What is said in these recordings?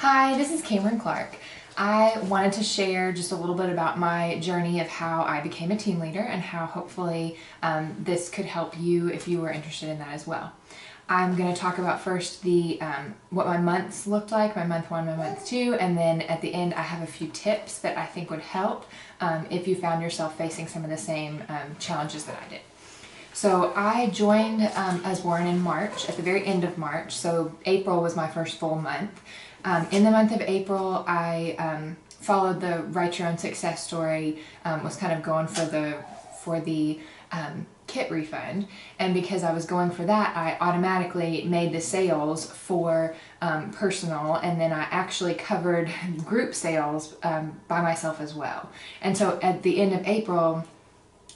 Hi, this is Cameron Clark. I wanted to share just a little bit about my journey of how I became a team leader and how hopefully this could help you if you were interested in that as well. I'm going to talk about first the what my months looked like, my month 1, my month 2, and then at the end I have a few tips that I think would help if you found yourself facing some of the same challenges that I did. So I joined Usborne in March, at the very end of March, so April was my first full month. In the month of April, I followed the Write Your Own Success Story, was kind of going for the kit refund, and because I was going for that, I automatically made the sales for personal, and then I actually covered group sales by myself as well. And so at the end of April,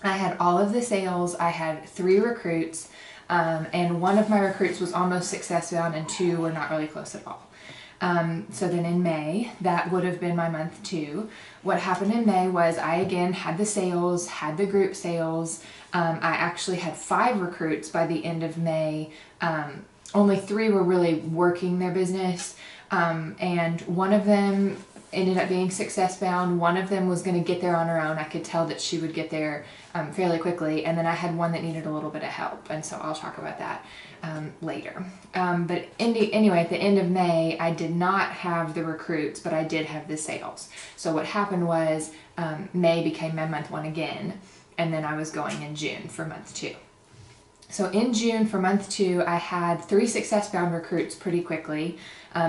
I had all of the sales. I had 3 recruits, and one of my recruits was almost success bound and 2 were not really close at all. So then in May, that would have been my month 2. What happened in May was I again had the sales, had the group sales. I actually had 5 recruits by the end of May. Only 3 were really working their business, and one of them ended up being success bound. One of them was going to get there on her own. I could tell that she would get there fairly quickly, and then I had one that needed a little bit of help, and so I'll talk about that later. But anyway, at the end of May, I did not have the recruits, but I did have the sales. So what happened was May became my month 1 again, and then I was going in June for month 2. So in June for month 2, I had 3 success-bound recruits pretty quickly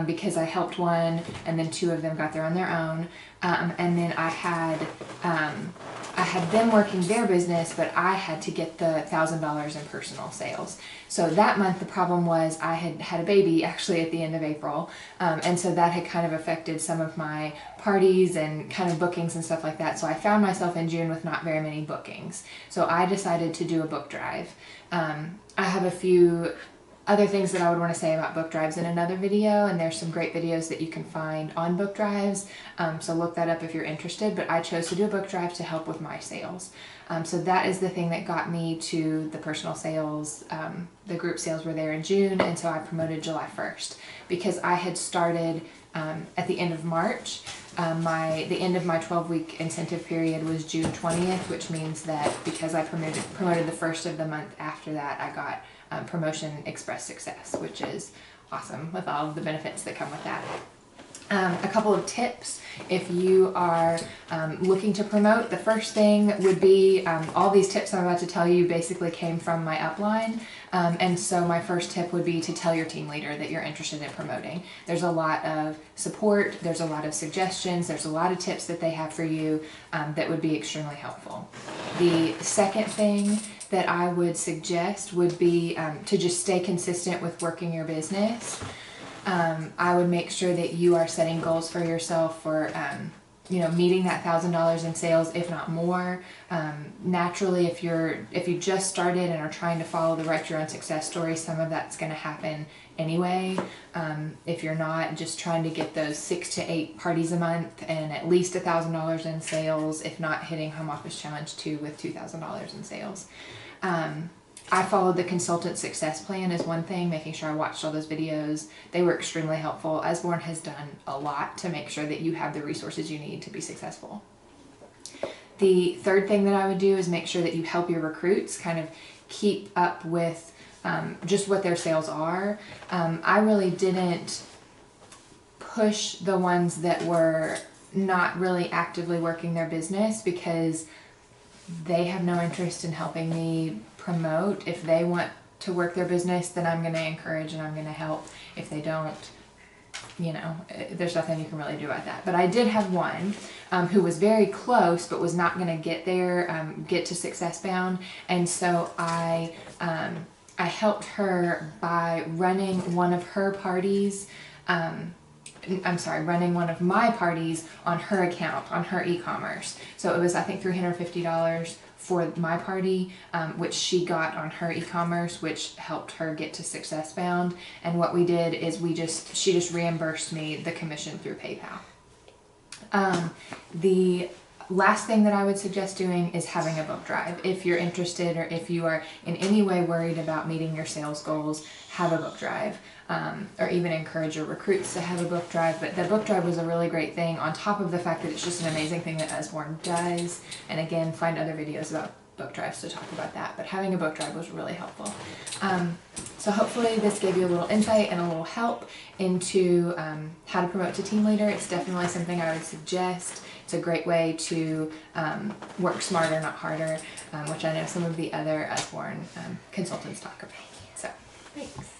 because I helped one, and then 2 of them got there on their own. And then I had them working their business, but I had to get the $1,000 in personal sales. So that month the problem was I had a baby actually at the end of April, and so that had kind of affected some of my parties and kind of bookings and stuff like that. So I found myself in June with not very many bookings. So I decided to do a book drive. I have a few other things that I would want to say about book drives in another video, and there's some great videos that you can find on book drives, so look that up if you're interested, but I chose to do a book drive to help with my sales. So that is the thing that got me to the personal sales. The group sales were there in June, and so I promoted July 1st because I had started at the end of March. The end of my 12-week incentive period was June 20th, which means that because I promoted the first of the month after that, I got Promotion Express Success, which is awesome with all of the benefits that come with that. A couple of tips if you are looking to promote. The first thing would be all these tips I'm about to tell you basically came from my upline, and so my first tip would be to tell your team leader that you're interested in promoting. There's a lot of support, there's a lot of suggestions, there's a lot of tips that they have for you that would be extremely helpful. The second thing that I would suggest would be to just stay consistent with working your business. I would make sure that you are setting goals for yourself for, meeting that $1,000 in sales, if not more. Naturally, if you just started and are trying to follow the Write Your Own Success Story, some of that's going to happen anyway. If you're not, just trying to get those 6 to 8 parties a month and at least $1,000 in sales, if not hitting Home Office Challenge 2 with $2,000 in sales. I followed the consultant success plan as one thing, making sure I watched all those videos. They were extremely helpful. Usborne has done a lot to make sure that you have the resources you need to be successful. The third thing that I would do is make sure that you help your recruits kind of keep up with just what their sales are. I really didn't push the ones that were not really actively working their business because they have no interest in helping me promote. If they want to work their business, then I'm going to encourage and I'm going to help. If they don't, there's nothing you can really do about that. But I did have one who was very close but was not going to get there, get to success bound, and so I helped her by running one of her parties. Running one of my parties on her account, on her e-commerce. So it was, I think, $350 for my party, which she got on her e-commerce, which helped her get to success bound. And what we did is she just reimbursed me the commission through PayPal. The Last thing that I would suggest doing is having a book drive. If you're interested or if you are in any way worried about meeting your sales goals, have a book drive. Or even encourage your recruits to have a book drive. But the book drive was a really great thing, on top of the fact that it's just an amazing thing that Usborne does. And again, find other videos about book drives to talk about that. But having a book drive was really helpful. So hopefully this gave you a little insight and a little help into how to promote to team leader. It's definitely something I would suggest. It's a great way to work smarter, not harder, which I know some of the other Usborne consultants talk about. So, thanks.